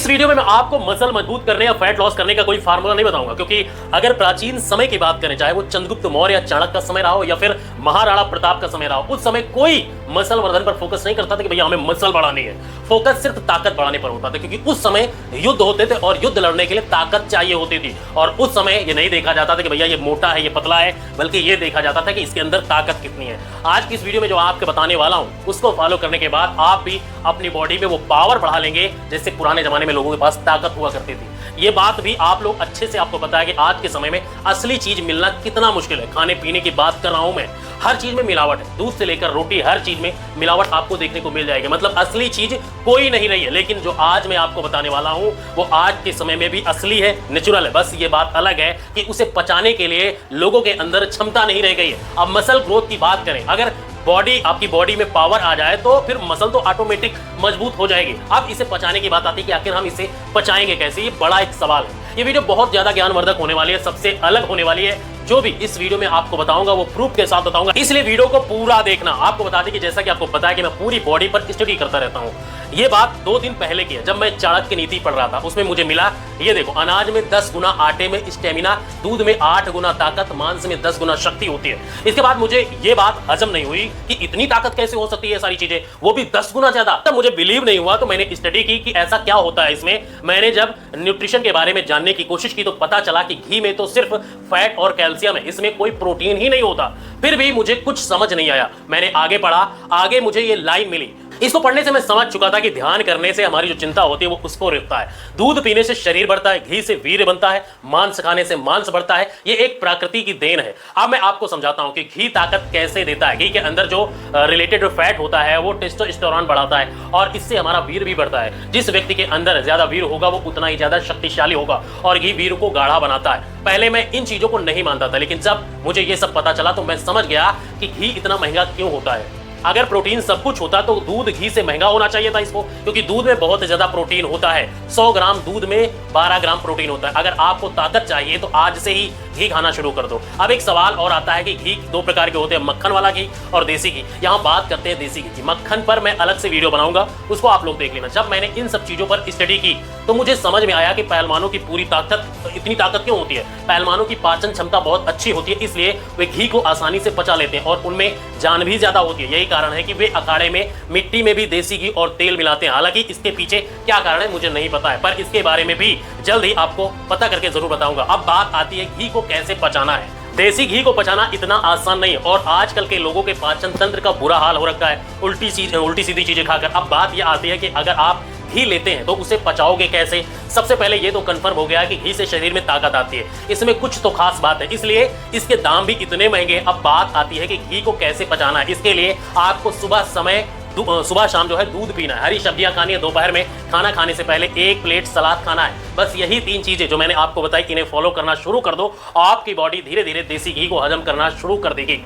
Video में मैं आपको मसल मजबूत करने या फैट लॉस करने का कोई फार्मूला नहीं बताऊंगा, क्योंकि अगर प्राचीन समय की बात करें, चाहे वो चंद्रगुप्त मौर्य या चाणक्य का समय रहा हो या फिर महाराणा प्रताप का समय रहा हो, उस समय कोई मसल वर्धन पर फोकस नहीं करता था कि भैया हमें मसल बढ़ानी है। फोकस सिर्फ ताकत बढ़ाने पर होता था, क्योंकि उस समय युद्ध होते थे और युद्ध लड़ने के लिए ताकत चाहिए होती थी। और उस समय ये नहीं देखा जाता था कि भैया ये मोटा है, ये पतला है, बल्कि ये देखा जाता था कि इसके अंदर ताकत कितनी है। आज की इस वीडियो में जो आपके बताने वाला हूं, उसको फॉलो करने के बाद आप भी अपनी बॉडी में वो पावर बढ़ा लेंगे जैसे पुराने जमाने में लोगों के पास ताकत हुआ करती थी। ये बात भी आप लोग अच्छे से आपको पता है कि आज के समय में असली चीज मिलना कितना मुश्किल है। खाने पीने की बात कर रहा हूं मैं, हर चीज में मिलावट है, दूध से लेकर रोटी, हर चीज में मिलावट आपको देखने को मिल जाएगी। मतलब असली चीज कोई नहीं रही है। लेकिन जो आज मैं आपको बताने वाला हूं वो आज के समय में भी असली है, नेचुरल है। बस ये बात अलग है कि उसे पचाने के लिए लोगों के अंदर क्षमता नहीं रह गई है। अब मसल ग्रोथ की बात करें, अगर आपकी बॉडी में पावर आ जाए तो फिर मसल तो ऑटोमेटिक मजबूत हो जाएगी। अब इसे पचाने की बात आती है कि आखिर हम इसे पचाएंगे कैसे, ये बड़ा एक सवाल है। ये वीडियो बहुत ज्यादा ज्ञानवर्धक होने वाली है, सबसे अलग होने वाली है। जो भी इस वीडियो में आपको बताऊंगा वो प्रूफ के साथ बताऊंगा, इसलिए वीडियो को पूरा देखना। आपको बता दें कि जैसा कि आपको पता है कि मैं पूरी बॉडी पर स्टडी करता रहता हूं। ये बात 2 दिन पहले की है, जब मैं चाणक्य नीति पढ़ रहा था। उसमें मुझे मिला, ये देखो, अनाज में 10 गुना, आटे में स्टेमिना, दूध में 8 गुना ताकत, मांस में 10 गुना शक्ति होती है। इसके बाद मुझे ये बात हजम नहीं हुई कि इतनी ताकत कैसे हो सकती है, सारी चीजें, वो भी 10 गुना ज्यादा। तब मुझे बिलीव नहीं हुआ, तो मैंने स्टडी की कि ऐसा क्या होता है इसमें। मैंने जब न्यूट्रिशन के बारे में जानने की कोशिश की तो पता चला कि घी में तो सिर्फ फैट और कैल्शियम है, इसमें कोई प्रोटीन ही नहीं होता। फिर भी मुझे कुछ समझ नहीं आया। मैंने आगे पढ़ा, आगे मुझे ये लाइन मिली। इसको पढ़ने से मैं समझ चुका था कि ध्यान करने से हमारी जो चिंता होती है वो उसको रोकता है। दूध पीने से शरीर बढ़ता है, घी से वीर्य बनता है, मांस खाने से मांस बढ़ता है। ये एक प्रकृति की देन है। अब मैं आपको समझाता हूं कि घी ताकत कैसे देता है। घी के अंदर जो रिलेटेड फैट होता है वो टेस्टोस्टेरोन बढ़ाता है और इससे हमारा वीर्य भी बढ़ता है। जिस व्यक्ति के अंदर ज्यादा वीर्य होगा वो उतना ही ज्यादा शक्तिशाली होगा और घी वीर्य को गाढ़ा बनाता है। पहले मैं इन चीजों को नहीं मानता था, लेकिन जब मुझे ये सब पता चला तो मैं समझ गया कि घी इतना महंगा क्यों होता है। अगर प्रोटीन सब कुछ होता तो दूध घी से महंगा होना चाहिए था इसको, क्योंकि दूध में बहुत ज्यादा प्रोटीन होता है। 100 ग्राम दूध में 12 ग्राम प्रोटीन होता है। अगर आपको ताकत चाहिए तो आज से ही घी खाना शुरू कर दो। अब एक सवाल और आता है कि घी 2 प्रकार के होते हैं, मक्खन वाला घी और देसी घी। यहाँ बात करते हैं देसी घी की। मक्खन पर मैं अलग से वीडियो बनाऊंगा, उसको आप लोग देख लेना। जब मैंने इन सब चीजों पर स्टडी की तो मुझे समझ में आया कि पहलवानों की पूरी ताकत, इतनी ताकत क्यों होती है। पहलवानों की पाचन क्षमता बहुत अच्छी होती है, इसलिए वे घी को आसानी से पचा लेते हैं और उनमें जान भी ज्यादा होती है। यही कारण है कि वे अखाड़े में मिट्टी में भी देसी घी और तेल मिलाते हैं। हालांकि इसके पीछे क्या कारण है मुझे नहीं पता है, पर इसके बारे में भी जल्द ही आपको पता करके जरूर बताऊंगा। अब बात आती है घी को कैसे पचाना है। देसी घी को पचाना इतना आसान नहीं है और आजकल के लोगों के पाचन तंत्र का बुरा हाल हो रखा है उल्टी सीधी चीजें खाकर। अब बात यह आती है कि अगर आप घी लेते हैं तो उसे पचाओगे कैसे। सबसे पहले ये तो कंफर्म हो गया कि घी से शरीर में ताकत आती है। इसमें कुछ तो खास बात है, इसलिए इसके दाम भी इतने महंगे। अब बात आती है कि घी को कैसे पचाना है। इसके लिए आपको सुबह शाम जो है दूध पीना है, हरी सब्जियां खानी है, दोपहर में खाना खाने से पहले 1 प्लेट सलाद खाना है। बस यही 3 चीजें जो मैंने आपको बताई, इन्हें फॉलो करना शुरू कर दो। आपकी बॉडी धीरे धीरे देसी घी को हजम करना शुरू कर देगी।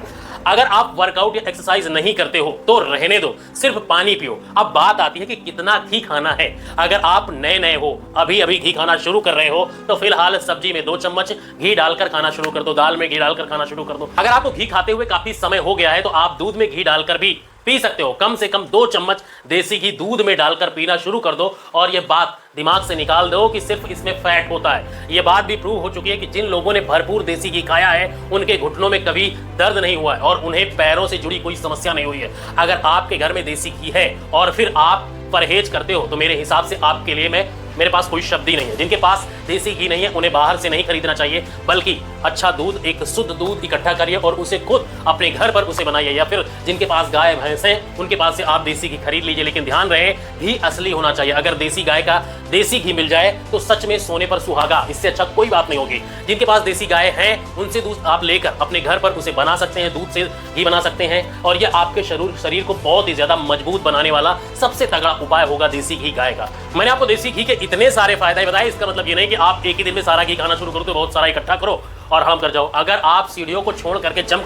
अगर आप वर्कआउट या एक्सरसाइज नहीं करते हो तो रहने दो, सिर्फ पानी पियो। अब बात आती है कि कितना घी खाना है। अगर आप नए हो, अभी घी खाना शुरू कर रहे हो, तो फिलहाल सब्जी में 2 चम्मच घी डालकर खाना शुरू कर दो, दाल में घी डालकर खाना शुरू कर दो। अगर आपको घी खाते हुए काफी समय हो गया है तो आप दूध में घी डालकर भी पी सकते हो। कम से कम 2 चम्मच देसी घी दूध में डालकर पीना शुरू कर दो और ये बात दिमाग से निकाल दो कि सिर्फ इसमें फैट होता है। ये बात भी प्रूव हो चुकी है कि जिन लोगों ने भरपूर देसी घी खाया है उनके घुटनों में कभी दर्द नहीं हुआ है और उन्हें पैरों से जुड़ी कोई समस्या नहीं हुई है। अगर आपके घर में देसी घी है और फिर आप परहेज करते हो तो मेरे हिसाब से आपके लिए मेरे पास कोई शब्द ही नहीं है। जिनके पास देसी घी नहीं है उन्हें बाहर से नहीं खरीदना चाहिए, बल्कि अच्छा दूध, एक शुद्ध दूध इकट्ठा करिए और उसे खुद अपने घर पर उसे बनाइए। या फिर जिनके पास गाय भैंस हैं उनके पास से आप देसी घी खरीद लीजिए, लेकिन ध्यान रहे घी असली होना चाहिए। अगर देसी गाय का देसी घी मिल जाए तो सच में सोने पर सुहागा, इससे अच्छा कोई बात नहीं होगी। जिनके पास देसी गाय हैं उनसे दूध आप लेकर अपने घर पर उसे बना सकते हैं, दूध से घी बना सकते हैं और यह आपके शरीर को बहुत ही ज्यादा मजबूत बनाने वाला सबसे तगड़ा उपाय होगा देसी घी गाय का। मैंने आपको देसी घी के इतने सारे फायदे बताए, इसका मतलब ये नहीं कि आप एक ही दिन में सारा घी खाना शुरू करो, तो बहुत सारा इकट्ठा करो और हम कर जाओ। अगर आप सीढ़ियों को छोड़ करके जंप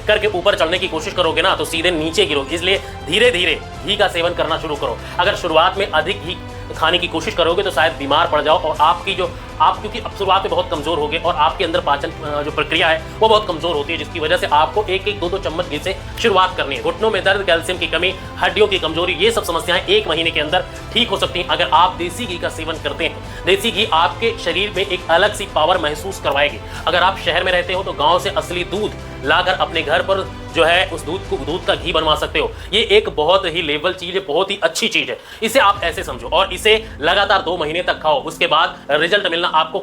करके ऊपर चढ़ने की कोशिश करोगे ना तो सीधे नीचे गिरो। इसलिए धीरे धीरे घी का सेवन करना शुरू करो। अगर शुरुआत में अधिक घी खाने की कोशिश करोगे तो शायद बीमार पड़ जाओ और आपकी जो आप क्योंकि अब शुरुआत में बहुत कमजोर हो गए और आपके अंदर पाचन जो प्रक्रिया है वो बहुत कमजोर होती है, जिसकी वजह से आपको एक एक दो दो चम्मच घी से शुरुआत करनी है। घुटनों में दर्द, कैल्शियम की कमी, हड्डियों की कमजोरी, ये सब समस्याएं 1 महीने के अंदर ठीक हो सकती हैं अगर आप देसी घी का सेवन करते हैं। देसी घी आपके शरीर में एक अलग सी पावर महसूस करवाएगी। अगर आप शहर में रहते हो तो गांव से असली दूध लाकर अपने घर पर जो है उस दूध का घी बनवा सकते हो। ये एक बहुत ही लेवल चीज है, बहुत ही अच्छी चीज है। इसे आप ऐसे समझो और इसे लगातार 2 महीने तक खाओ, उसके बाद रिजल्ट मिलना आपको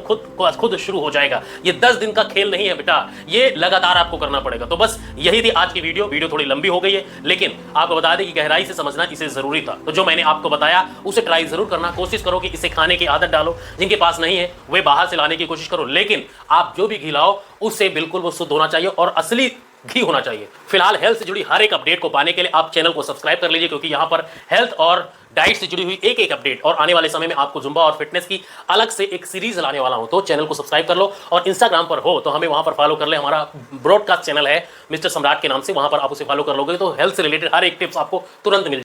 खुद शुरू हो जाएगा। ये 10 दिन का खेल नहीं है बेटा, ये लगातार आपको करना पड़ेगा। तो बस यही थी आज की वीडियो थोड़ी लंबी हो गई है, लेकिन आपको बता दें कि गहराई से समझना इसे जरूरी था। तो जो मैंने आपको बताया उसे ट्राई जरूर करना, कोशिश करो कि इसे खाने की आदत डालो। जिनके पास नहीं है वे बाहर से लाने की कोशिश करो, लेकिन आप जो भी घी लाओ उससे बिल्कुल वो शुद्ध होना चाहिए और असली घी होना चाहिए। फिलहाल हेल्थ से जुड़ी हर एक अपडेट को पाने के लिए आप चैनल को सब्सक्राइब कर लीजिए, क्योंकि यहाँ पर हेल्थ और डाइट से जुड़ी हुई एक एक अपडेट और आने वाले समय में आपको जुम्बा और फिटनेस की अलग से एक सीरीज लाने वाला हूं। तो चैनल को सब्सक्राइब कर लो और इंस्टाग्राम पर हो तो हमें वहां पर फॉलो कर ले। हमारा ब्रॉडकास्ट चैनल है मिस्टर सम्राट के नाम से, वहां पर आप उसे फॉलो कर लोगे तो हेल्थ से रिलेटेड हर एक टिप्स आपको तुरंत मिल